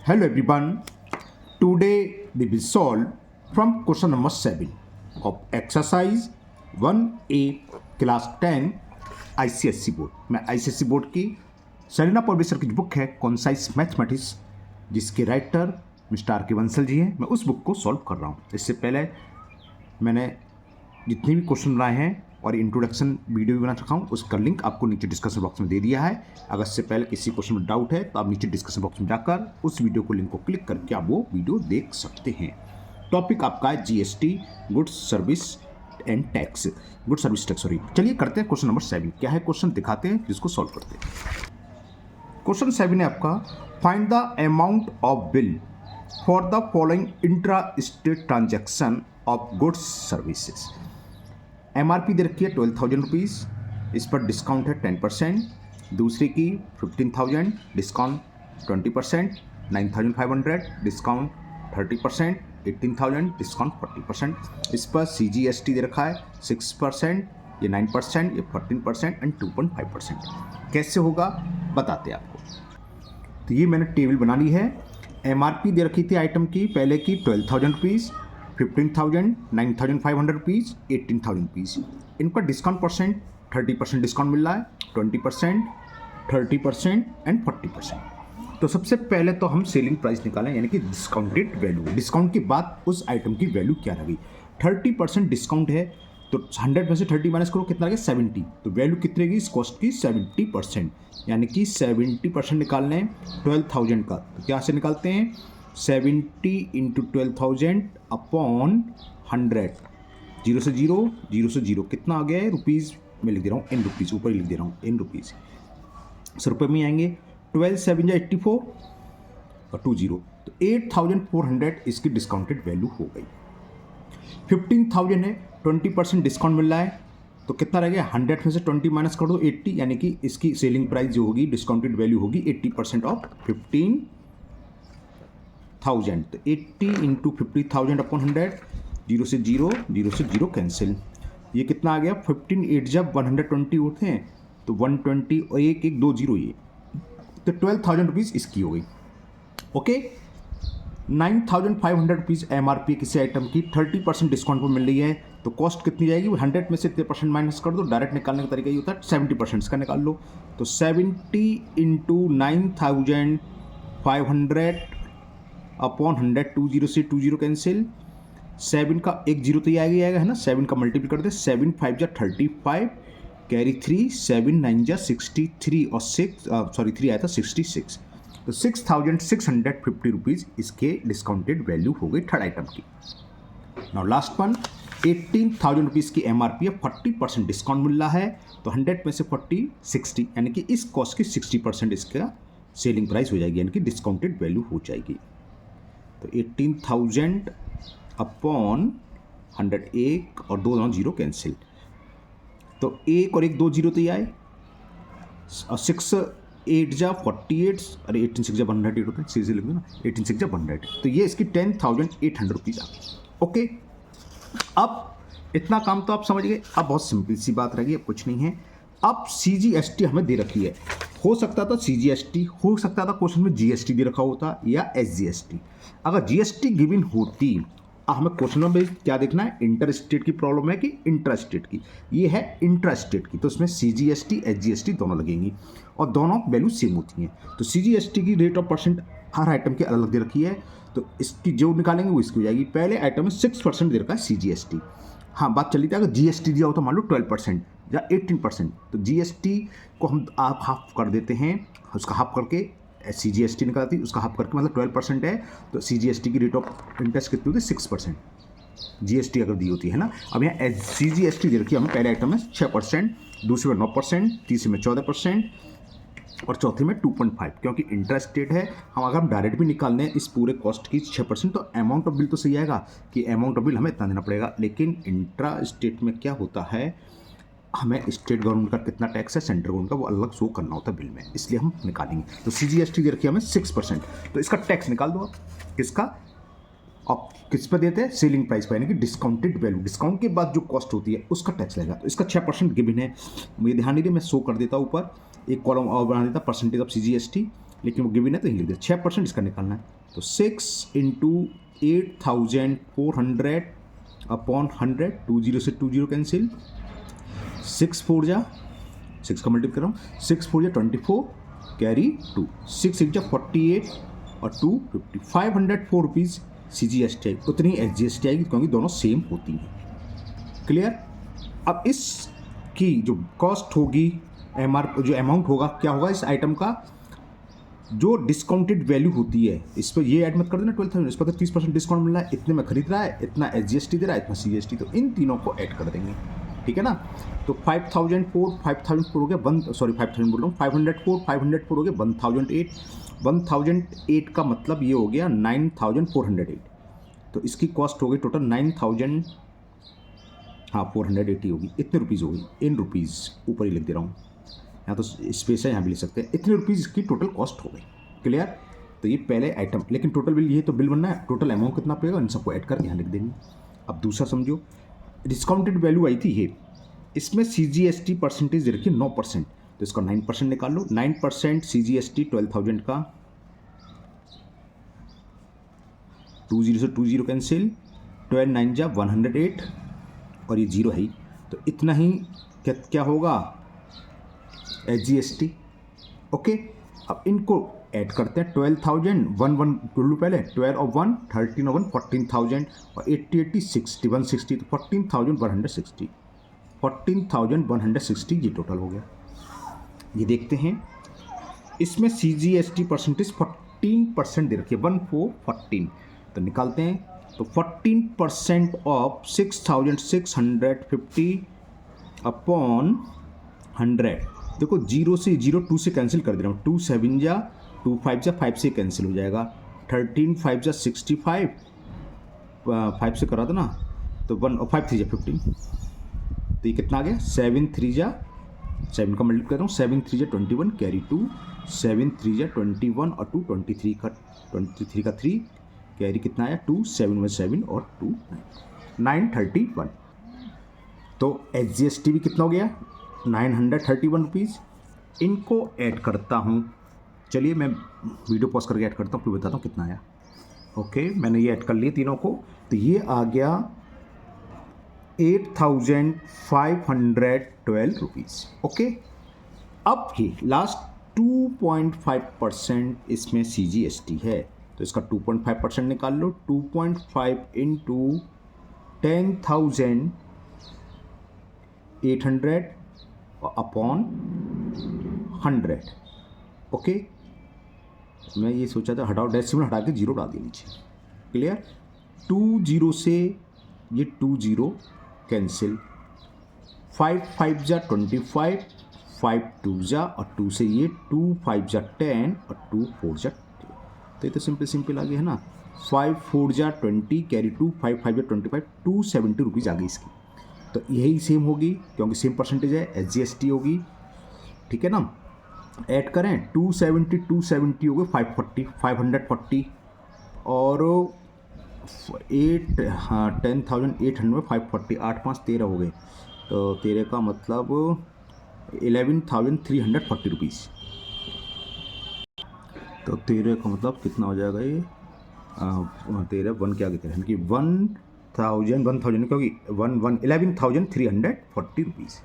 Hello everyone. Today we will solve from question number 7 of exercise 1A class 10 ICSE board. मैं ICSE board की Salina professor की book है concise mathematics जिसके writer mister are के बंसल जी हैं. मैं उस बुक को सॉल्व कर रहा हूँ. इससे पहले मैंने जितने भी क्वेश्चन बनाए हैं और इंट्रोडक्शन वीडियो भी बना रखा हूँ उसका लिंक आपको नीचे डिस्कशन बॉक्स में दे दिया है. अगर इससे पहले किसी क्वेश्चन में डाउट है तो आप नीचे डिस्कशन बॉक्स में जाकर उस वीडियो को लिंक को क्लिक करके आप वो वीडियो देख सकते हैं. टॉपिक आपका है GST goods service and tax, good service tax. Sorry, चलिए करते हैं क्वेश्चन नंबर 7. क्या है क्वेश्चन दिखाते हैं जिसको सॉल्व करते हैं. क्वेश्चन 7 है आपका, find the amount of bill for the following intra state transaction of goods services. MRP दे रखी है 12,000 रुपीज़, इस पर डिस्काउंट है 10%. दूसरी की 15,000 डिस्काउंट 20%, 9,500 डिस्काउंट 30%, 18,000 डिस्काउंट 40%. इस पर CGST दे रखा है 6%, ये 9%, ये 14% एंड 2.5%. कैसे होगा बताते हैं आपको. तो ये मैंने टेबल बना ली है. एमआरपी दे रखी थी आइटम की पहले की 12,000 रुपीज़, 15,000, 9,500 रुपीज़, 18,000 रुपीज़. इनका डिस्काउंट परसेंट 30% डिस्काउंट मिल रहा है, 20%, 30% एंड 40%. तो सबसे पहले तो हम सेलिंग प्राइस निकालें यानी कि डिस्काउंटेड वैल्यू. डिस्काउंट के बाद उस आइटम की वैल्यू क्या रहेगी. 30% डिस्काउंट है तो 100 में से 30 माइनस करो कितना रहेगा 70. तो वैल्यू कितनी रहेगी इस कॉस्ट की 70%. यानी कि 70% निकालना है 12,000 का. तो क्या से निकालते हैं 70 इंटू 12,000 अपॉन 100. जीरो से जीरो कितना आ गया है रुपीज़ में लिख दे रहा हूँ, इन रुपीज़ ऊपर ही लिख दे रहा हूँ, इन रुपीज़. 100 रुपये में आएंगे. 12 7 या 84 और 20. तो 8,400 इसकी डिस्काउंटेड वैल्यू हो गई. 15,000 है, 20% डिस्काउंट मिल रहा है तो कितना रह गया 100 में से 20 माइनस कर दो 80. यानी कि इसकी सेलिंग प्राइस जो होगी डिस्काउंटेड वैल्यू होगी 80% ऑफ 15,000. तो 80 इंटू 50,000 अपॉन 100. जीरो से जीरो कैंसिल. ये कितना आ गया 15 8 जब 120 होते हैं तो 120 और एक एक 2 जीरो. ये तो 12,000 रुपीज़ इसकी हो गई. ओके. 9,500 रुपीज़ एमआरपी किसी आइटम की 30% डिस्काउंट पर मिल रही है तो कॉस्ट कितनी जाएगी 100 में से 30% माइनस कर दो. डायरेक्ट निकालने का तरीका ये होता है 70% इसका निकाल लो. तो 70 इंटू 9,500 अपॉन 100. 20 से 20 कैंसिल. 7 का एक जीरो तो ये आएगा है ना. 7 का मल्टीपल कर दे. 7 5 जा 35 कैरी 3, 7 9 जा 63 और 3 आया था 66. तो 6,650 रुपीज़ इसके डिस्काउंटेड वैल्यू हो गई थर्ड आइटम की. नाउ लास्ट वन 18,000 रुपीज़ की एमआरपी है, 40% डिस्काउंट मिल रहा है तो 100 में से 40 60 यानी कि इस कॉस्ट की 60% इसका सेलिंग प्राइस हो जाएगी यानी कि डिस्काउंटेड वैल्यू हो जाएगी. तो 18,000 अपॉन 100 एक और 2 जीरो कैंसिल. तो एक और एक 2 जीरो तो ये आए. 6 8 जा 48. अरे 18 6 जा 100 होता है सीधे लिख दो ना. 18 6 जा 100. तो ये इसकी 10,800 रुपीज़ आ गई. ओके. अब इतना काम तो आप समझ गए. अब बहुत सिंपल सी बात रह गई, अब कुछ नहीं है. अब CGST हमें दे रखी है. हो सकता था CGST, हो सकता था क्वेश्चन में GST दे रखा होता या SGST. अगर GST गिवन होती हमें क्वेश्चन में क्या देखना है इंटर स्टेट की प्रॉब्लम है कि इंट्रा स्टेट की. ये है इंट्रा स्टेट की तो उसमें CGST SGST दोनों लगेंगी और दोनों वैल्यू सेम होती हैं. तो CGST की rate of percent her item की अलग अलग दे रखी है तो इसकी जो निकालेंगे वो इसकी हो जाएगी. पहले आइटम में 6% दे रखा है CGST. हाँ, बात चली थी अगर GST दिया हो तो मान लो 12% या 18%. तो GST को हम आप हाफ कर देते हैं, उसका हाफ करके CGST निकालती उसका हाफ करके मतलब 12% है तो CGST की रेट ऑफ इंटरेस्ट कितनी होती है 6% GST अगर दी होती है ना. अब यहाँ CGST दे रखी है हमें पहले आइटम में 6%, दूसरे में 9%, तीसरे में 14% और चौथे में 2.5. क्योंकि इंट्रा स्टेट है हम अगर हम डायरेक्ट भी निकालने इस पूरे कॉस्ट की 6% तो अमाउंट ऑफ बिल तो सही आएगा कि अमाउंट ऑफ बिल हमें इतना देना पड़ेगा. लेकिन इंट्रा स्टेट में क्या होता है हमें स्टेट गवर्नमेंट का कितना टैक्स है सेंट्रल गवर्नमेंट का वो अलग शो करना होता है बिल में, इसलिए हम निकालेंगे. तो CGST दे रखी है हमें 6%. तो इसका टैक्स निकाल दो आप. किसका आप किस पर देते हैं सेलिंग प्राइस पर यानी कि डिस्काउंटेड वैल्यू. डिस्काउंट के बाद जो कॉस्ट होती है उसका टैक्स लगेगा. तो इसका 6% गिवन है. मुझे ध्यान नहीं दे मैं शो कर देता हूँ ऊपर एक कॉलम और बना देता परसेंटेज ऑफ CGST. लेकिन वो गिवन है तो यही लिख दिया 6% इसका निकालना है। तो 6 इंटू 8400 अपॉन 100, 20 से 20 कैंसिल, 6 4 जा 6 का मल्टीप्लाई कर रहा हूँ, 6 4 जा 24 कैरी 2, 6 6 जा 48 और 2 50, 504 रुपीज़ CGST आई, उतनी SGST आएगी क्योंकि दोनों सेम होती हैं। क्लियर। अब इसकी जो कॉस्ट होगी जो अमाउंट होगा क्या होगा इस आइटम का, जो डिस्काउंटेड वैल्यू होती है इस पर ये ऐड मत कर देना 12,000, इस पर तो 30% डिस्काउंट मिल रहा है, इतने में खरीद रहा है, इतना SGST दे रहा है, इतना CGST, तो इन तीनों को ऐड कर देंगे। ठीक है ना। तो 5,004 हो गया 5,000 बोल रहा हूँ, 504 हो गया 1,008 का मतलब ये हो गया 9,408। तो इसकी कॉस्ट हो गई टोटल 480 होगी, इतने रुपीज़ होगी, इन रुपीज़ ऊपर ही लिख दे रहा हूँ, यहाँ तो स्पेस है यहाँ भी लिख सकते हैं, इतने रुपीज़ इसकी टोटल कॉस्ट हो गई। क्लियर। तो ये पहले आइटम, लेकिन टोटल बिल, ये तो बिल बनना है, टोटल अमाउंट कितना पड़ेगा इन सबको ऐड कर यहाँ लिख देंगे। अब दूसरा समझो, डिस्काउंटेड वैल्यू आई थी ये, इसमें CGST परसेंटेज रखिए 9%, तो इसका 9% निकाल लो, 9% CGST 12,000 का, 20 से 20 कैंसिल, 12 9 जा 108 और ये 0 है ही, तो इतना ही क्या होगा SGST। ओके। अब इनको ऐड करते हैं, 12,000 1 टुल्लू पहले, 12 और 1 13 और 1 14,000 और 80 80 60 160, तो 14,160, 14,160 ये टोटल हो गया। ये देखते हैं, इसमें CGST परसेंटेज 14% दे रखी है, 1414, तो निकालते हैं। तो 14% ऑफ 6,650 अपॉन 100, देखो 0 से 2 से कैंसिल कर दे रहा हूँ, 2 7 जा 2 5 जा 5 से कैंसिल हो जाएगा, 13 5 जा 65, 5 से करा दो ना, तो 1 और 5 3 जा 15, तो ये कितना आ गया 7 3 जा 7 का मल्टीप्लाई कर रहा हूँ, 7 3 जा 21 कैरी 2, 7 3 जा 21 और 2 23 का 3 कैरी कितना आया 2 7 1 7 और 2 931। तो SGST भी कितना हो गया 931 रुपीज़। इनको ऐड करता हूँ, चलिए मैं वीडियो पॉज करके ऐड करता हूँ, फिर बताता हूँ कितना आया। ओके, मैंने ये ऐड कर लिए तीनों को, तो ये आ गया 8,512 रुपीज़। ओके। अब ये लास्ट 2.5% इसमें CGST है, तो इसका 2.5% निकाल लो, 2.5 इंटू 10,800 अपॉन 100। ओके, मैं ये सोचा था हटाओ, डेसिमल हटा के 0 डाल दिया नीचे। क्लियर। 20 से ये 20 कैंसिल, 5 5 जा 25, 5 2 जा और 2 से ये 2 5 जा 10 और 2 4 जा 2, तो ये तो सिंपल आ गया है ना, 5 4 जा 20 कैरी 2, 5 5 जा 25, 270 रुपीज़ आ गई इसकी। तो यही सेम होगी क्योंकि सेम परसेंटेज है, SGST होगी। ठीक है ना। ऐड करें 270 हो गए 540 और 10,800 540, 8 5 13 हो गए, तो 13 का मतलब 11,340 रुपीज़। तो 13 का मतलब कितना हो जाएगा ये 13 1 के आगे 13 यानी कि 1,000 क्योंकि 11,340 रुपीज़।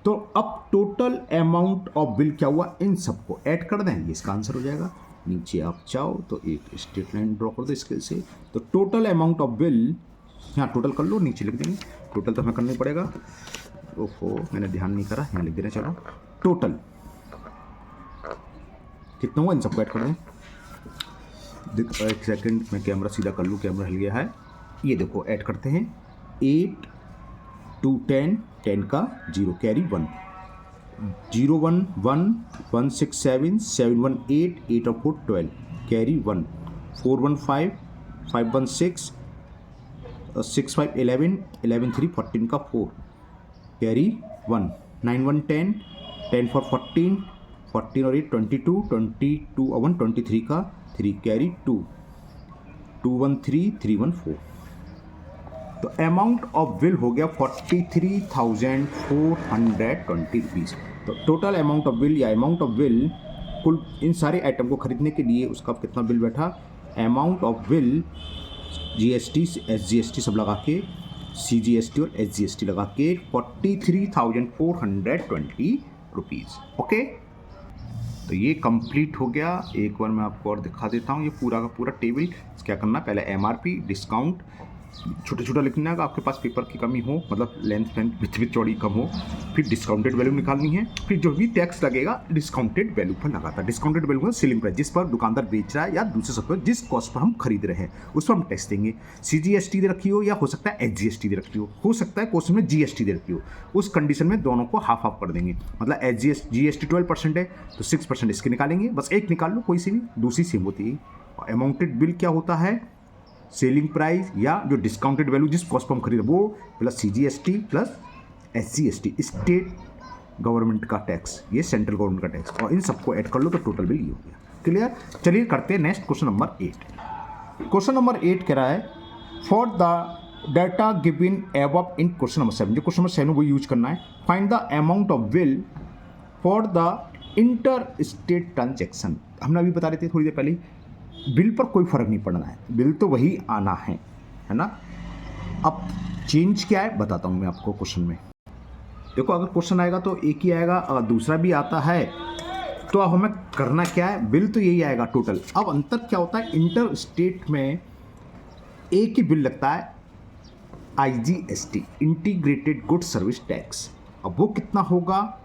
तो अब टोटल अमाउंट ऑफ बिल क्या हुआ, इन सबको ऐड कर दें, ये इसका आंसर हो जाएगा। नीचे आप चाहो तो एक स्ट्रेट लाइन ड्रॉ कर दो इसके से, तो टोटल अमाउंट ऑफ बिल यहाँ टोटल कर लो, नीचे लिख देंगे, टोटल तो हमें करना ही पड़ेगा। ओहो, मैंने ध्यान नहीं करा, यहाँ लिख देना। चलो टोटल कितना हुआ, इन सबको ऐड कर दें। एक सेकंड मैं कैमरा सीधा कर लूँ, कैमरा हिल गया है। ये देखो ऐड करते हैं, 8 2 10 10 का 0 कैरी 1, 0 1 1 1 6 7 7 1 8 8 और 4 12 कैरी 1, 4 1 5 5 1 6 6 5 11 11 3 14 का 4 कैरी 1, 9 1 10 10 4 14 14 और 8 22 22 और 1 23 का 3 कैरी 2 2 1 3 3 1 4। तो अमाउंट ऑफ बिल हो गया 43,420 रुपीज़। तो टोटल अमाउंट ऑफ बिल या अमाउंट ऑफ बिल कुल इन सारे आइटम को खरीदने के लिए उसका कितना बिल बैठा, amount of bill GST SGST सब लगा के, CGST और SGST लगा के 43,420 रुपीज़। ओके, तो ये कंप्लीट हो गया। एक बार मैं आपको और दिखा देता हूँ ये पूरा का पूरा टेबल। क्या करना, पहले MRP डिस्काउंट छोटा छोटा लिखना है, आपके पास पेपर की कमी हो, मतलब लेंथ विथ चौड़ी कम हो, फिर डिस्काउंटेड वैल्यू निकालनी है, फिर जो भी टैक्स लगेगा डिस्काउंटेड वैल्यू पर लगाता है। डिस्काउंटेड वैल्यू का सेलिंग प्राइस, जिस पर दुकानदार बेच रहा है या दूसरे शब्दों पर जिस कॉस्ट पर हम खरीद रहे हैं उस पर हम टैक्स देंगे। CGST दे रखी हो या हो सकता है SGST दे रखी हो सकता है क्वेश्चन में GST दे रखी हो। उस कंडीशन में दोनों को हाफ हाफ कर देंगे, मतलब GST 12% है तो 6% इसके निकालेंगे, बस एक निकाल लो कोई सी भी, दूसरी सेम होती है। और अमाउंटेड बिल क्या होता है, सेलिंग प्राइस या जो डिस्काउंटेड वैल्यू जिस कॉस्ट पर हम खरीद वो plus CGST plus SGST, state government का टैक्स, ये सेंट्रल गवर्नमेंट का टैक्स, और इन सबको ऐड कर लो तो टोटल बिल ये हो गया। क्लियर। चलिए करते हैं next question number 8। Question number 8 कह रहा है for the data given above in question number 7, जो क्वेश्चन नंबर 7 वो यूज करना है। Find the amount of bill for the inter state transaction. हमने अभी बता रहे थे थोड़ी देर पहले, बिल पर कोई फर्क नहीं पड़ना है, बिल तो वही आना है ना। अब चेंज क्या है बताता हूँ मैं आपको क्वेश्चन में। देखो अगर क्वेश्चन आएगा तो एक ही आएगा, अगर दूसरा भी आता है तो अब हमें करना क्या है, बिल तो यही आएगा टोटल। अब अंतर क्या होता है, इंटर स्टेट में एक ही बिल लगता है IGST, integrated good service tax. अब वो कितना होगा,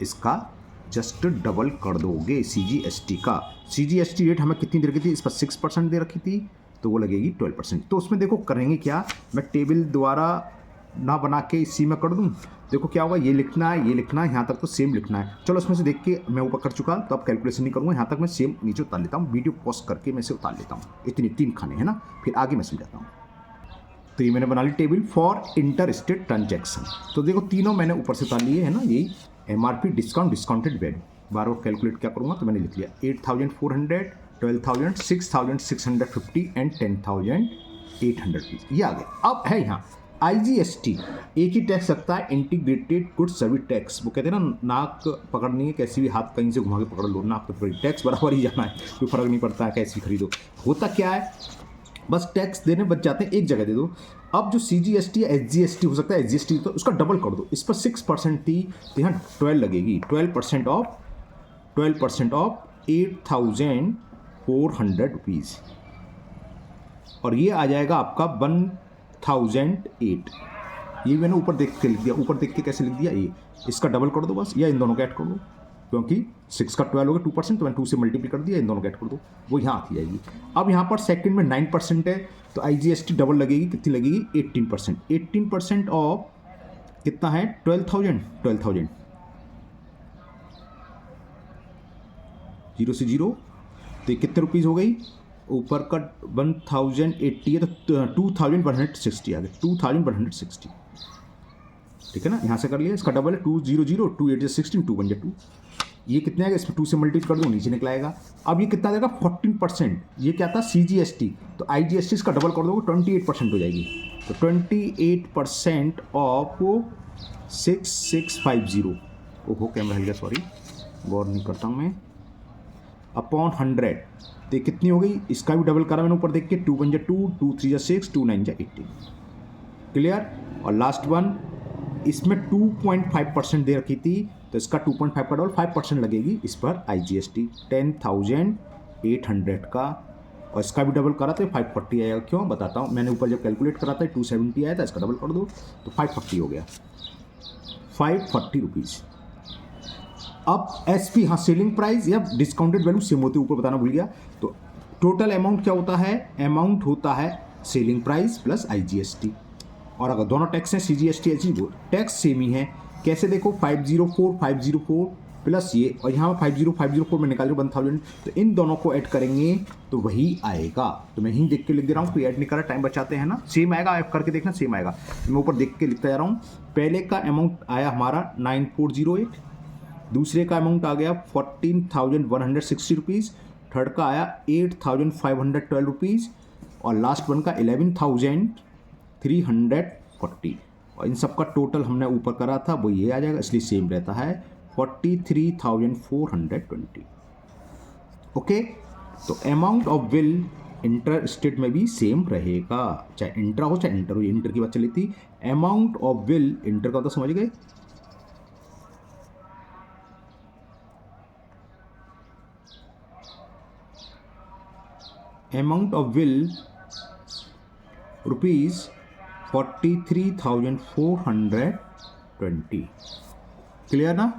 इसका जस्ट डबल कर दोगे CGST का। CGST रेट हमें कितनी दे रखी थी, इस पर 6% दे रखी थी तो वो लगेगी 12%। तो उसमें देखो करेंगे क्या, मैं टेबल द्वारा ना बना के इसी में कर दूं। देखो क्या होगा, ये लिखना है, ये लिखना है, यहाँ तक तो सेम लिखना है। चलो इसमें से देख के मैं ऊपर कर चुका तो अब कैलकुलेशन नहीं करूँगा, यहाँ तक मैं सेम नीचे उतार लेता हूँ, वीडियो पॉज करके मैं इसे उतार लेता हूँ। इतनी 3 खाने हैं ना, फिर आगे मैं समझाता हूँ। तो ये मैंने बना ली table for inter state transaction. तो देखो तीनों मैंने ऊपर से उतार लिए है ना, यही MRP डिस्काउंट डिस्काउंटेड वैल्यू। बार बार कैलकुलेट क्या करूँगा तो मैंने लिख लिया 8,400, 12,000, 6,650 एंड 10,800 रुपीज़, ये आ गया। अब है यहाँ IGST, एक ही टैक्स लगता है, इंटीग्रेटेड गुड सर्विस टैक्स। वो कहते हैं ना, नाक पकड़नी है कैसी भी, हाथ कहीं से घुमा के पकड़ लो, नाक तो टैक्स बराबर ही जाना है, कोई फर्क नहीं पड़ता है कैसी खरीदो। होता क्या है, बस टैक्स देने बच जाते हैं, एक जगह दे दो। अब जो CGST या SGST हो सकता है, SGST तो उसका डबल कर दो, इस पर 6% थी तो यहाँ 12 लगेगी, 12% ऑफ 8,400 रुपीज़, और ये आ जाएगा आपका 1,008। ये मैंने ऊपर देख के लिख दिया, ऊपर देख के कैसे लिख दिया, ये इसका डबल कर दो बस, या इन दोनों का ऐड कर दो, क्योंकि 6 का 12 हो गया 2%, तो मैंने 2 से मल्टीप्लाई कर दिया, इन दोनों का ऐड कर दो, वो यहाँ आती जाएगी। अब यहाँ पर सेकंड में 9% है तो IGST डबल लगेगी, कितनी लगेगी 18%। 18% ऑफ कितना है 12,000, 0 से 0 तो ये कितने रुपीज़ हो गई, ऊपर का 1,080 है तो 2,160 आ गया, 2,160, ठीक है ना। यहाँ से कर लिया, इसका डबल है 200, 2 8 16, 2 1 2, ये कितने आएगा, इसमें 2 से मल्टीप्लाई कर दो, नीचे निकला आएगा। अब ये कितना देगा 14%, ये क्या था CGST, तो IGST इसका डबल कर दोगे 28% हो जाएगी, तो 28% ऑफ 6,650, ओहो कैमरा हिल गया, सॉरी, गौर नहीं करता हूँ मैं, अपॉन 100, तो कितनी हो गई, इसका भी डबल करा मैंने ऊपर देख के, 2 1 2, 2 3 6, 2 9 18, क्लियर। और लास्ट वन, इसमें 2.5% दे रखी थी तो इसका 2.5 का डबल 5% लगेगी इस पर IGST 10,800 का, और इसका भी डबल करा तो 540 आएगा। क्यों बताता हूँ, मैंने ऊपर जब कैलकुलेट करा था 270 आया था, इसका डबल कर दो तो 540 हो गया, 540 रुपीज़। अब SP, हाँ सेलिंग प्राइस या डिस्काउंटेड वैल्यू सेम होती है, ऊपर बताना भूल गया। तो टोटल अमाउंट क्या होता है, अमाउंट होता है सेलिंग प्राइस प्लस IGST, और अगर दोनों टैक्स हैं CGST SGST टैक्स सेम ही है। कैसे देखो 504 प्लस ये, और यहाँ 50504 में निकाल 1,000, तो इन दोनों को ऐड करेंगे तो वही आएगा। तो मैं ही देख के लिख दे रहा हूँ, कोई ऐड नहीं कर रहा, टाइम बचाते हैं ना, सेम आएगा, ऐड करके देखना सेम आएगा। तो मैं ऊपर देख के लिखता जा रहा हूँ। पहले का अमाउंट आया हमारा 9,408, दूसरे का अमाउंट आ गया 14,160 रुपीज़, थर्ड का आया 8,512 रुपीज़, और लास्ट वन का 11,340, और इन सब का टोटल हमने ऊपर करा था वो ये आ जाएगा, इसलिए सेम रहता है 43,420। ओके, तो amount of will inter state में भी सेम रहेगा, चाहे इंट्रा हो चाहे इंटर हो। इंटर की बात चली थी, अमाउंट ऑफ विल इंटर का होता, समझ गए। Amount of will ₹43,420। क्लियर ना।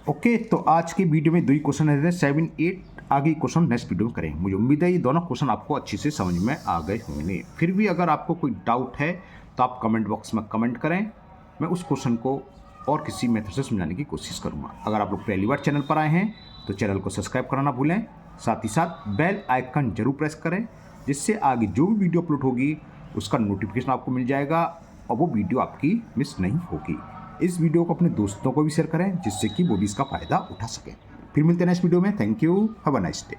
ओके, तो आज की वीडियो में 2 ही क्वेश्चन रहते हैं, 7, 8। आगे क्वेश्चन नेक्स्ट वीडियो में करेंगे। मुझे उम्मीद है ये दोनों क्वेश्चन आपको अच्छे से समझ में आ गए होंगे। फिर भी अगर आपको कोई डाउट है तो आप कमेंट बॉक्स में कमेंट करें, मैं उस क्वेश्चन को और किसी मेथड से समझाने की कोशिश करूँगा। अगर आप लोग पहली बार चैनल पर आए हैं तो चैनल को सब्सक्राइब करना ना भूलें, साथ ही साथ बेल आइकन जरूर प्रेस करें, जिससे आगे जो भी वीडियो अपलोड होगी उसका नोटिफिकेशन आपको मिल जाएगा और वो वीडियो आपकी मिस नहीं होगी। इस वीडियो को अपने दोस्तों को भी शेयर करें, जिससे कि वो भी इसका फ़ायदा उठा सकें। फिर मिलते हैं नेक्स्ट वीडियो में। Thank you, have a nice day.